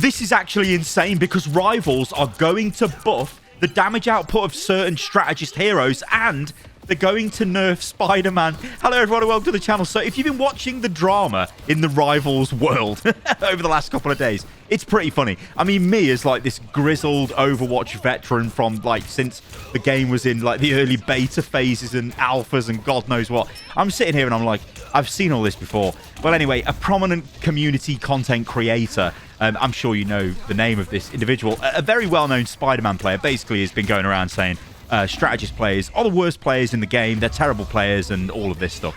This is actually insane because rivals are going to buff the damage output of certain strategist heroes, and they're going to nerf Spider-Man. Hello, everyone, and welcome to the channel. So if you've been watching the drama in the Rivals world over the last couple of days, it's pretty funny. I mean, me as like this grizzled Overwatch veteran from like since the game was in like the early beta phases and alphas and God knows what. I'm sitting here and I'm like, I've seen all this before. Well, anyway, a prominent community content creator, I'm sure you know the name of this individual, a very well-known Spider-Man player, basically has been going around saying strategist players are the worst players in the game, they're terrible players, and all of this stuff.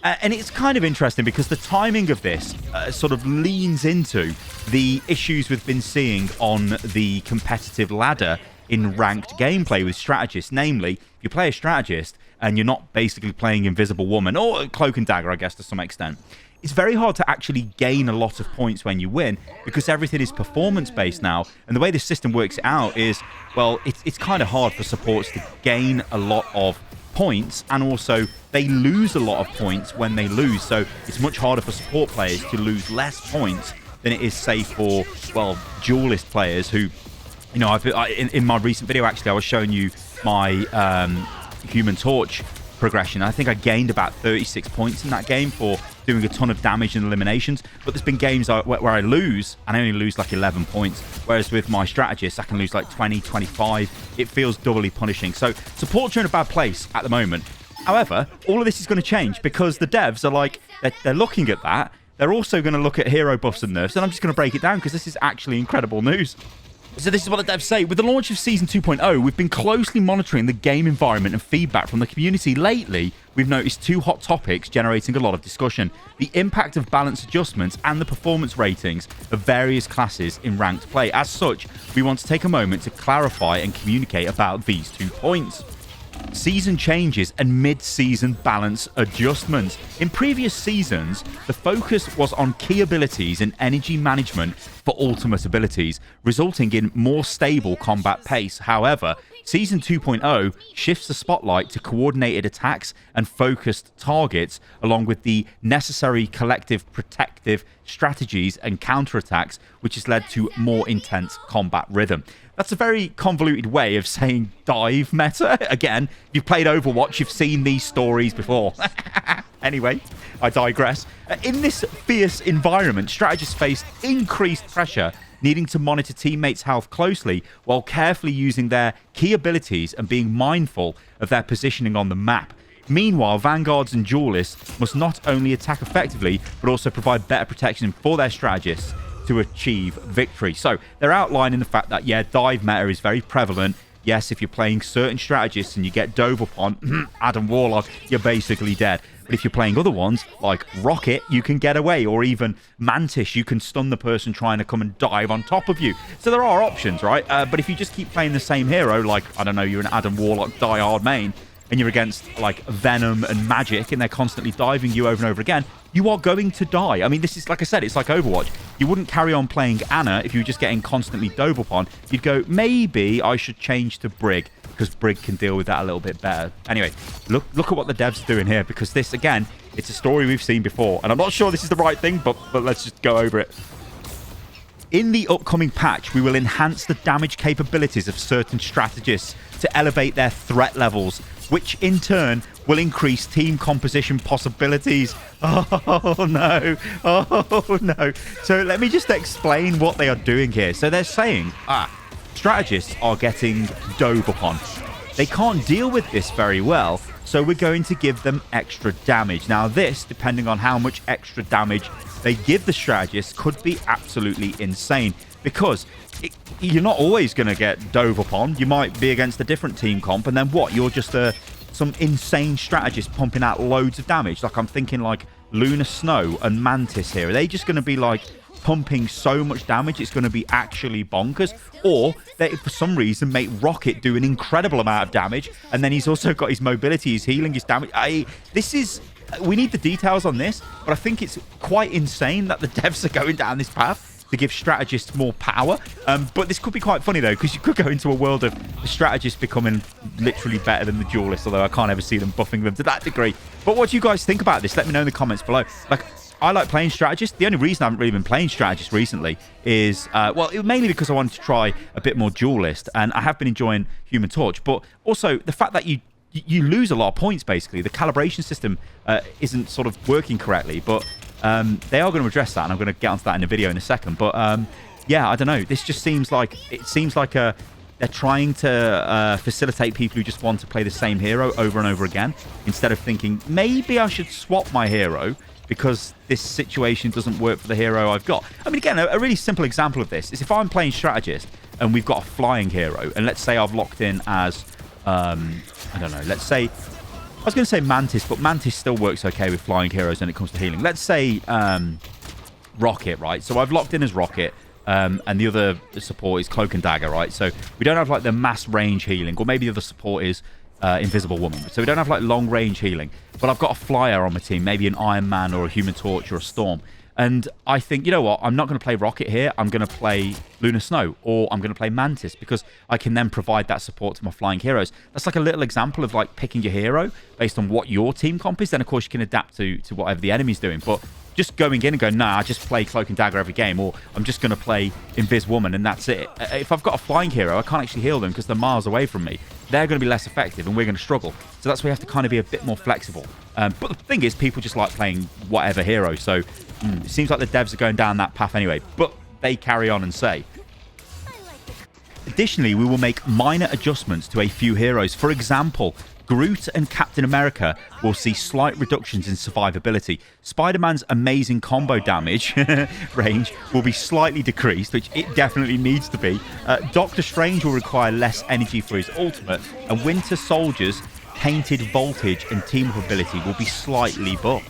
And it's kind of interesting because the timing of this sort of leans into the issues we've been seeing on the competitive ladder in ranked gameplay with strategists. Namely, if you play a strategist and you're not basically playing Invisible Woman, or Cloak and Dagger, I guess, to some extent, it's very hard to actually gain a lot of points when you win because everything is performance-based now. And the way this system works out is, well, it's kind of hard for supports to gain a lot of points, and also they lose a lot of points when they lose. So it's much harder for support players to lose less points than it is, say, for, well, duelist players who, you know, in my recent video, actually, I was showing you my Human Torch progression. I think I gained about 36 points in that game for doing a ton of damage and eliminations, but there's been games where I lose and I only lose like 11 points, whereas with my strategist I can lose like 20, 25. It feels doubly punishing. So supports are in a bad place at the moment. However, all of this is going to change because the devs are like, they're looking at that. They're also going to look at hero buffs and nerfs, and I'm just going to break it down because this is actually incredible news. So this is what the devs say. With the launch of Season 2.0, we've been closely monitoring the game environment and feedback from the community. Lately, we've noticed two hot topics generating a lot of discussion: the impact of balance adjustments and the performance ratings of various classes in ranked play. As such, we want to take a moment to clarify and communicate about these 2 points. Season changes and mid-season balance adjustments. In previous seasons, the focus was on key abilities and energy management for ultimate abilities, resulting in more stable combat pace. However, Season 2.0 shifts the spotlight to coordinated attacks and focused targets, along with the necessary collective protective strategies and counterattacks, which has led to more intense combat rhythm. That's a very convoluted way of saying dive meta. Again, if you've played Overwatch, you've seen these stories before. Anyway, I digress. In this fierce environment, strategists face increased pressure, needing to monitor teammates' health closely while carefully using their key abilities and being mindful of their positioning on the map. Meanwhile, vanguards and duelists must not only attack effectively, but also provide better protection for their strategists to achieve victory. So they're outlining the fact that, yeah, dive meta is very prevalent. Yes, if you're playing certain strategists and you get dove upon, Adam Warlock, you're basically dead. But if you're playing other ones, like Rocket, you can get away, or even Mantis, you can stun the person trying to come and dive on top of you. So there are options, right? But if you just keep playing the same hero, like, I don't know, you're an Adam Warlock diehard main, and you're against, like, Venom and Magic, and they're constantly diving you over and over again, you are going to die. I mean, this is, like I said, it's like Overwatch. You wouldn't carry on playing Anna if you were just getting constantly dove upon. You'd go, maybe I should change to Brig, because Brig can deal with that a little bit better. Anyway, look at what the devs are doing here, because this, again, it's a story we've seen before, and I'm not sure this is the right thing, but let's just go over it. In the upcoming patch, we will enhance the damage capabilities of certain strategists to elevate their threat levels, which in turn will increase team composition possibilities. Oh no, oh no. So let me just explain what they are doing here. So they're saying, strategists are getting dove upon. They can't deal with this very well, so we're going to give them extra damage. Now this, depending on how much extra damage they give the strategists, could be absolutely insane, because you're not always going to get dove upon. You might be against a different team comp, and then what? You're just some insane strategist pumping out loads of damage. Like, I'm thinking like Luna Snow and Mantis here. Are they just going to be like pumping so much damage it's going to be actually bonkers? Or they, for some reason, make Rocket do an incredible amount of damage, and then he's also got his mobility, his healing, his damage. We need the details on this, but I think it's quite insane that the devs are going down this path to give strategists more power. But this could be quite funny, though, because you could go into a world of the strategists becoming literally better than the duelists, although I can't ever see them buffing them to that degree. But what do you guys think about this? Let me know in the comments below. Like, I like playing Strategist. The only reason I haven't really been playing Strategist recently is, well, mainly because I wanted to try a bit more duelist, and I have been enjoying Human Torch, but also the fact that you lose a lot of points, basically. The calibration system isn't sort of working correctly, but they are going to address that, and I'm going to get onto that in a video in a second. But yeah, I don't know. This just seems like they're trying to facilitate people who just want to play the same hero over and over again, instead of thinking, maybe I should swap my hero because this situation doesn't work for the hero I've got. I mean, again, a really simple example of this is if I'm playing Strategist and we've got a flying hero, and let's say I've locked in as, I don't know, let's say, I was going to say Mantis, but Mantis still works okay with flying heroes when it comes to healing. Let's say Rocket, right? So I've locked in as Rocket, and the other support is Cloak and Dagger, right? So we don't have like the mass range healing, or maybe the other support is Invisible Woman. So we don't have like long range healing, but I've got a flyer on my team, maybe an Iron Man or a Human Torch or a Storm. And I think, you know what, I'm not going to play Rocket here. I'm going to play Lunar Snow, or I'm going to play Mantis, because I can then provide that support to my flying heroes. That's like a little example of like picking your hero based on what your team comp is. Then, of course, you can adapt to whatever the enemy's doing. But just going in and going, nah, I just play Cloak and Dagger every game, or I'm just going to play Invis Woman, and that's it. If I've got a flying hero, I can't actually heal them because they're miles away from me. They're going to be less effective, and we're going to struggle. So that's why you have to kind of be a bit more flexible. But the thing is, people just like playing whatever hero. So it seems like the devs are going down that path anyway. But they carry on and say, additionally, we will make minor adjustments to a few heroes. For example, Groot and Captain America will see slight reductions in survivability. Spider-Man's amazing combo damage range will be slightly decreased, which it definitely needs to be. Doctor Strange will require less energy for his ultimate, and Winter Soldier's tainted voltage and team-up ability will be slightly buffed.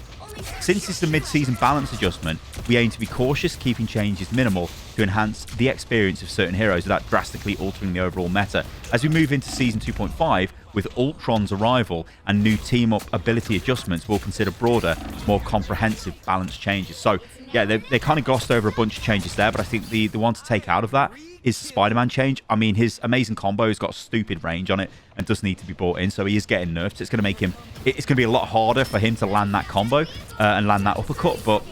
Since it's a mid-season balance adjustment, we aim to be cautious, keeping changes minimal to enhance the experience of certain heroes without drastically altering the overall meta. As we move into Season 2.5, with Ultron's arrival and new team-up ability adjustments, we'll consider broader, more comprehensive balance changes. So, yeah, they kind of glossed over a bunch of changes there, but I think the one to take out of that is the Spider-Man change. I mean, his amazing combo has got stupid range on it and does need to be brought in, so he is getting nerfed. So it's going to make him... It's going to be a lot harder for him to land that combo and land that uppercut, but,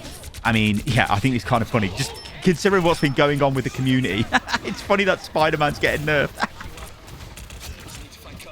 I mean, yeah, I think it's kind of funny. Just considering what's been going on with the community, it's funny that Spider-Man's getting nerfed.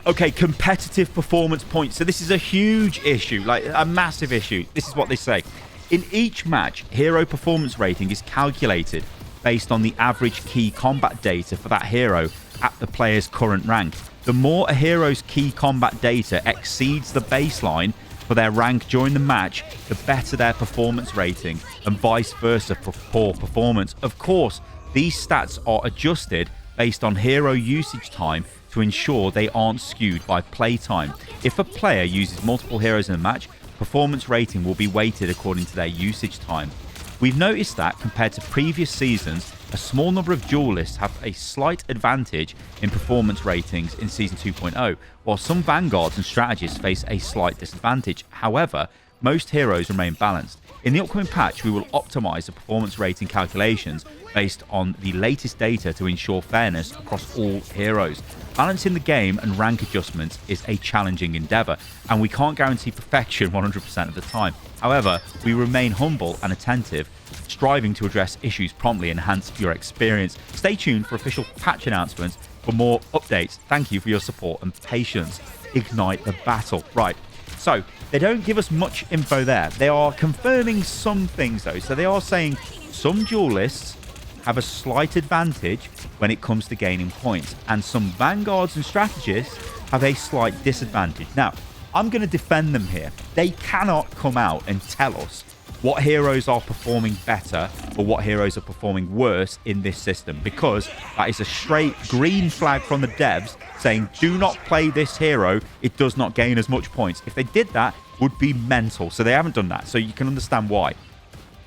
Okay, competitive performance points. So this is a huge issue, like a massive issue. This is what they say. In each match, hero performance rating is calculated based on the average key combat data for that hero at the player's current rank. The more a hero's key combat data exceeds the baseline for their rank during the match, the better their performance rating, and vice versa for poor performance. Of course, these stats are adjusted based on hero usage time to ensure they aren't skewed by playtime. If a player uses multiple heroes in a match, performance rating will be weighted according to their usage time. We've noticed that, compared to previous seasons, a small number of duelists have a slight advantage in performance ratings in Season 2.0, while some vanguards and strategists face a slight disadvantage. However, most heroes remain balanced. In the upcoming patch, we will optimize the performance rating calculations based on the latest data to ensure fairness across all heroes. Balancing the game and rank adjustments is a challenging endeavor, and we can't guarantee perfection 100% of the time. However, we remain humble and attentive, striving to address issues promptly and enhance your experience. Stay tuned for official patch announcements for more updates. Thank you for your support and patience. Ignite the battle. Right, so they don't give us much info there. They are confirming some things though. So they are saying some duelists have a slight advantage when it comes to gaining points, and some vanguards and strategists have a slight disadvantage. Now, I'm going to defend them here. They cannot come out and tell us what heroes are performing better or what heroes are performing worse in this system, because that is a straight green flag from the devs saying, do not play this hero, it does not gain as much points. If they did that, it would be mental. So they haven't done that, so you can understand why.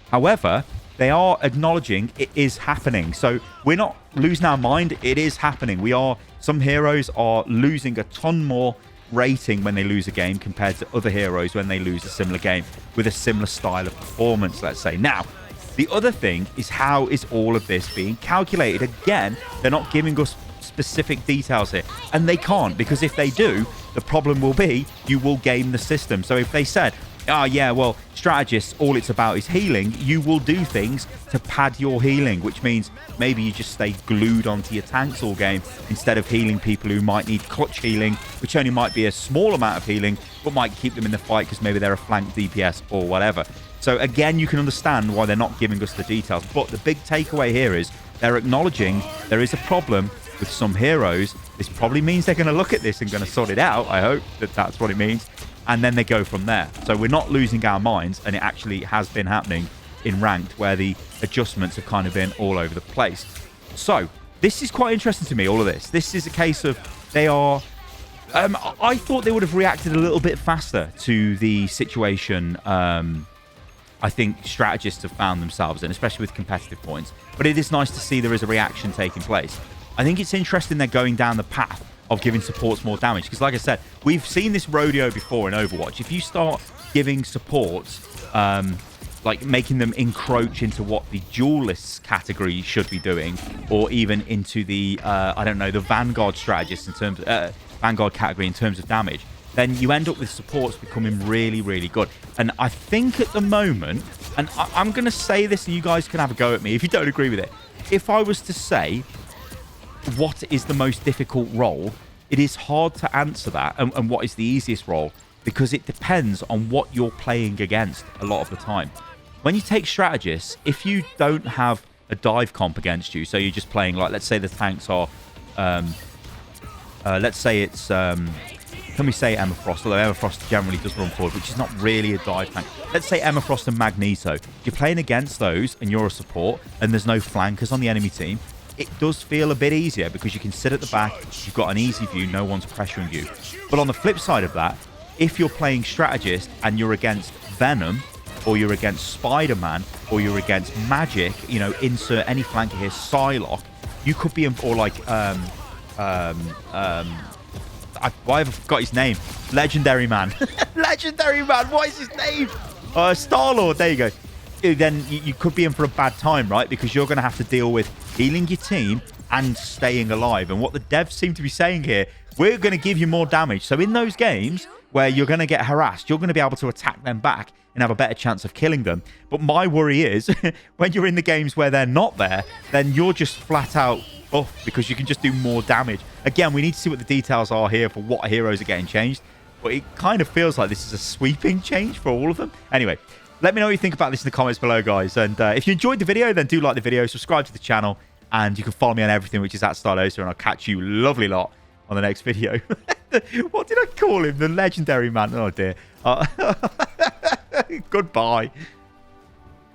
However, they are acknowledging it is happening. So we're not losing our mind. It is happening. Some heroes are losing a ton more rating when they lose a game compared to other heroes when they lose a similar game with a similar style of performance, let's say. Now, the other thing is, how is all of this being calculated? Again, they're not giving us specific details here, and they can't, because if they do, the problem will be you will game the system. So if they said Yeah, well, Strategists, all it's about is healing. You will do things to pad your healing, which means maybe you just stay glued onto your tanks all game instead of healing people who might need clutch healing, which only might be a small amount of healing, but might keep them in the fight because maybe they're a flank DPS or whatever. So again, you can understand why they're not giving us the details. But the big takeaway here is they're acknowledging there is a problem with some heroes. This probably means they're going to look at this and going to sort it out. I hope that that's what it means. And then they go from there. So we're not losing our minds, and it actually has been happening in ranked where the adjustments have kind of been all over the place. So this is quite interesting to me, all of this. This is a case of they are... I thought they would have reacted a little bit faster to the situation I think strategists have found themselves in, especially with competitive points. But it is nice to see there is a reaction taking place. I think it's interesting they're going down the path of giving supports more damage. Because like I said, we've seen this rodeo before in Overwatch. If you start giving supports, like making them encroach into what the duelists category should be doing, or even into the, I don't know, the Vanguard strategist in terms of, Vanguard category in terms of damage, then you end up with supports becoming really, really good. And I think at the moment, and I'm going to say this and you guys can have a go at me if you don't agree with it. If I was to say what is the most difficult role, it is hard to answer that. And what is the easiest role? Because it depends on what you're playing against a lot of the time. When you take strategists, if you don't have a dive comp against you, so you're just playing like, let's say the tanks are, let's say it's... can we say Emma Frost? Although Emma Frost generally does run forward, which is not really a dive tank. Let's say Emma Frost and Magneto. If you're playing against those and you're a support and there's no flankers on the enemy team, it does feel a bit easier because you can sit at the back, you've got an easy view, no one's pressuring you. But on the flip side of that, if you're playing Strategist and you're against Venom, or you're against Spider-Man, or you're against Magic, you know, insert any flanker here, Psylocke, you could be in, or like, why have I forgot his name? Legendary Man. Legendary Man, what is his name? Star-Lord, there you go. Then you could be in for a bad time, right? Because you're going to have to deal with healing your team and staying alive. And what the devs seem to be saying here, we're going to give you more damage. So in those games where you're going to get harassed, you're going to be able to attack them back and have a better chance of killing them. But my worry is when you're in the games where they're not there, then you're just flat out buff because you can just do more damage. Again, we need to see what the details are here for what heroes are getting changed. But it kind of feels like this is a sweeping change for all of them. Anyway, let me know what you think about this in the comments below, guys. And if you enjoyed the video, then do like the video, subscribe to the channel, and you can follow me on everything, which is at Stylosa, and I'll catch you lovely lot on the next video. What did I call him? The Legendary Man. Oh, dear. Goodbye.